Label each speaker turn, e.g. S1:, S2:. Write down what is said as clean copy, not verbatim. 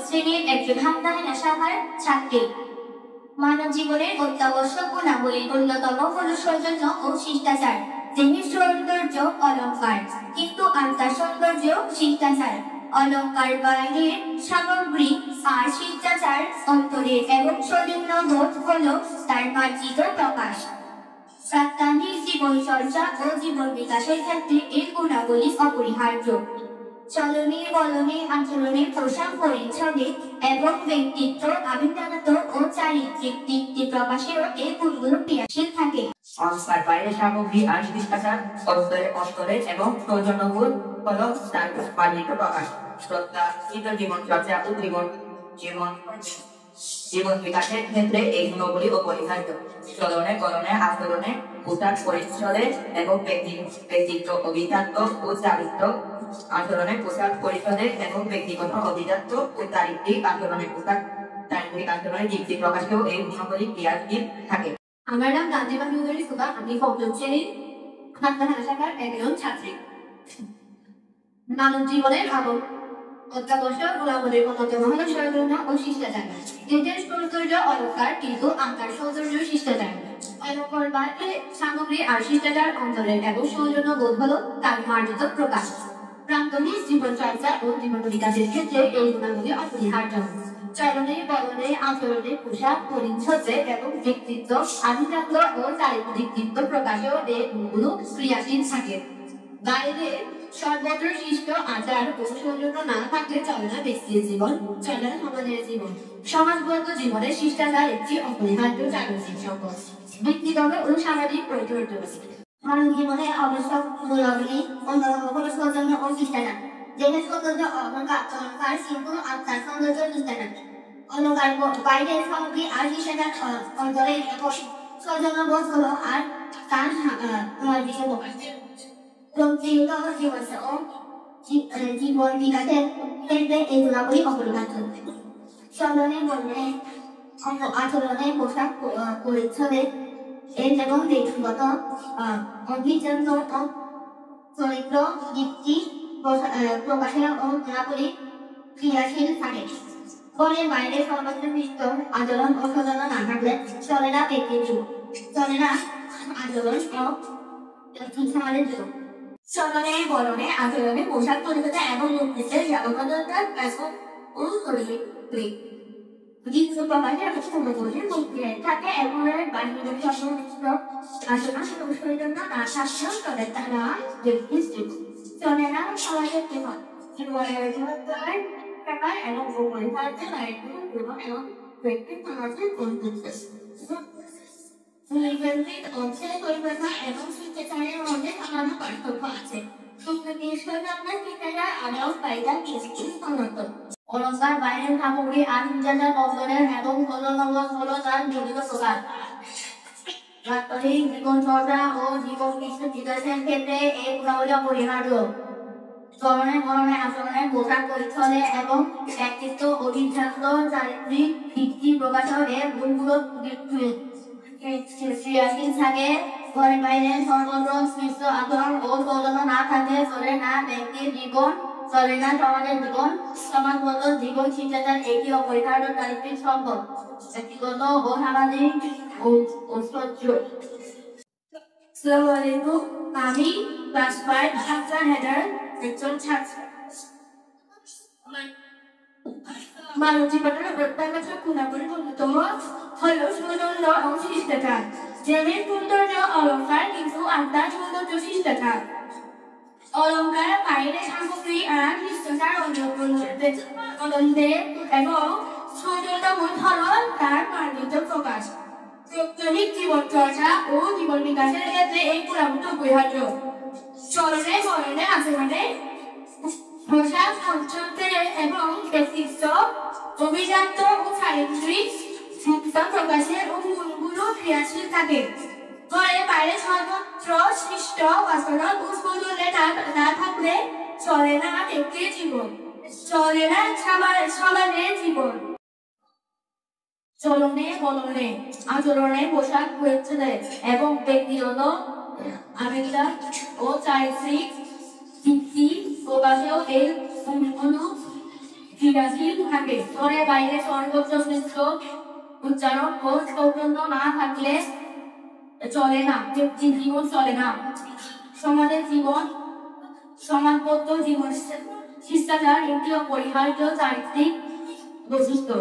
S1: শ্রেণীর একজন হামদানি শাখার ছাত্রী। মানব জীবনের অত্যাবশ্যক গুণাবলীর অন্যতম হল সৌজন্য ও শিষ্টাচার। দেহের সৌন্দর্য অলঙ্কার, কিন্তু আত্মার সৌন্দর্য শিষ্টাচার। অলঙ্কার বাইরের সামগ্রী আর শিষ্টাচার অন্তরের এবং সৌজন্য বোধ হল তার মার্জিত প্রকাশ। প্রাত্যহিক জীবনচর্চা ও জীবন বিকাশের ক্ষেত্রে এই গুণাবলী অপরিহার্য। চলনে বলনে আচরণে পোশাক পরিচ্ছদে এবং ব্যক্তিত্ব আভিজাত ও চারিত্রিক দিকটি প্রকাশেও এই গুণগুলো ক্রিয়াশীল থাকে।
S2: অলঙ্কার বাইরের সামগ্রী আর শিষ্টাচার অন্তরে এবং সৌজন্যবোধ হল তার মার্জিত প্রকাশ। প্রত্যাহিত জীবনচর্চা ও জীবন বিকাশের ক্ষেত্রে এই গুণগুলি অপরিহার্য। চলনে বলনে আচরণে পোশাক পরিচ্ছদে এবং ব্যক্তিত্ব অভিজাত্য ও চারিত্র আচরণে পোশাক পরিচ্ছদে এবং ব্যক্তিগত অভিজাত্য ও চারিত্রিক আচরণে পোশাক চারিত্রিক আচরণের দিকটি প্রকাশেও এই গুণগুলি ক্রিয়াশীল থাকে।
S3: আমার নাম গান্ধীবা নুদুরি সুবা, আমি পঞ্চম শ্রেণীর হামদানি শাখার একজন ছাত্রী। মানব জীবনের অত্যাবশ্যক গুণাবলীর অন্যতম হল সৌজন্য ও শিষ্টাচার। দেহের সৌন্দর্য অলঙ্কার, কিন্তু আত্মার সৌন্দর্য শিষ্টাচার। অলঙ্কার বাইরে সামগ্রী আর শিষ্টাচার অন্তরের এবং সৌজন্য বোধ হল তার মার্জিত প্রকাশ। প্রাত্যহিক জীবনচর্চা ও জীবন বিকাশের ক্ষেত্রে এই গুণাবলী অপরিহার্য। চলনে বলনে আচরণে পোশাক পরিচ্ছদে এবং ব্যক্তিত্ব আভিজাত্য ও চারিত্রিক দিক প্রকাশেও এই গুণগুলো ক্রিয়াশীল থাকে। বাইরে সর্বত্র সৃষ্ট আচার ও সৌজন্য না থাকলে চলে না ব্যক্তির জীবন, চলে না সমাজের জীবন। সমাজবদ্ধ জীবনে শিষ্টাচার একটি অপরিহার্য জাগতিক সম্পদ। ব্যক্তিগত ও সামাজিক পরিচর্য।
S1: মানব জীবনে আবশ্যক গুণাবলী অন্যতম হল সৌজন্য ও শিষ্টাচার। দেহের সৌন্দর্য অলঙ্কার, কিন্তু আত্মার সৌন্দর্য শিষ্টাচার। অলঙ্কার বাইরের সামগ্রী আর শিষ্টাচার অন্তরের এবং সৌজন্য বোধ হল আর তার মার্জিত প্রকাশ। প্রকৃত জীবন বিকাশের ক্ষেত্রে এই গুণাবলী অপরিহার্য। চলনে বলনে আচরণে পোশাক পরিচ্ছদে এবং ব্যক্তিগত অভিজাত্য ও চরিত্র দিকটি প্রকাশের ও গুণাবলী ক্রিয়াশীল থাকে। ফলে বাইরে সর্বত্র সৃষ্ট আচরণ ও সৌজন্য না থাকলে চলে না ব্যক্তিত্ব, চলে না আচরণ ও সমাজের জীবন।
S3: চলনে বলনে আচরণে পোশাক পরিচ্ছদে এবং ব্যক্তিত্বের জগৎতার ও শরীর কিছু প্রকাশের পূর্বপুরুষের মুক্তি থাকে এবং বাহিরের সর্বনিষ্ঠ আচরণ সৌজন্য না থাকলেও চলে তারা ব্যক্তিত্ব, চলে না সমাজের জীবন। জীবনের জীবনের প্রকার এবং অপরিহার্য নারীগুলোর জীবন এবং ব্যক্তি সমাজের বন্ধুত্ব। নির্বাচিত অঞ্চলে পরিবর্তন এবং শিষ্টাচারের মধ্যে সামান্য পার্থক্য আছে। অলঙ্কার বাইরের সামগ্রী আভিজাত্য অন্তরের এবং সৌজন্যবোধ হল তার মার্জিত প্রকাশ। প্রাত্যহিক জীবনচর্চা ও জীবন বিকাশের ক্ষেত্রে এই গুণাবলী অপরিহার্য। চলনে বলনে আচরণে পোশাক পরিচ্ছদে এবং ব্যক্তিত্ব অভিজাত্য চারিত্রিক দিকটি প্রকাশেও এর গুণগুলো ক্রিয়াশীল থাকে। ঘরে বাইরে সর্বত্র সৃষ্ট আচরণ ও সৌজন্য না থাকলে চলে না ব্যক্তির জীবন, চলে না সমাজের জীবন। সমাজগত জীবন শিষ্টাচার একটি অপরিহার্য চারিত্রিক সম্পদ। ব্যক্তিগত ও সামাজিক ঐশ্বর্য। আসসালামু আলাইকুম, আমি ক্লাস 5 হামজা হেডার একজন ছাত্র। মানব জীবনের অত্যাবশ্যক গুণাবলীর অন্যতম হল সৌজন্য ও শিষ্টাচার। দেহের সৌন্দর্য অলঙ্কার, কিন্তু আত্মার সৌন্দর্য শিষ্টাচার। অলঙ্কার বাইরের সামগ্রী আর শিষ্টাচার অন্তরে এবং সৌজন্যবোধ হল তার মার্জিত প্রকাশ। প্রাত্যহিক জীবনচর্চা ও জীবন বিকাশের ক্ষেত্রে এই গুণাবলী অপরিহার্য। চলনে বলনে আচরণে পোশাক পরিচ্ছদে এবং ব্যক্তিত্ব অভিজাত্য ও চারিত্রিক প্রকাশের ও গুণগুলো ক্রিয়াশীল থাকে। ঘরে বাইরে সর্বত্র সৃষ্ট আচরণ ও সৌজন্য না থাকলে চলে না ব্যক্তির জীবন, চলে না সমাজের জীবন। চলনে বলনে আচরণে পোশাক পরিচ্ছদে এবং ব্যক্তিগত আবেগিক ও চারিত্রিক দিকটি প্রকাশেও এই গুণগুলো ক্রিয়াশীল থাকে। ঘরে বাইরে সর্বোচ্চ শ্রেষ্ঠ উচ্চারণ ও সৌজন্য না থাকলে চলে না, জীবন চলে না। সমাজের জীবন সমাজবদ্ধ জীবন শিষ্টাচার একটি অপরিহার্য চারিত্রিক বৈশিষ্ট্য।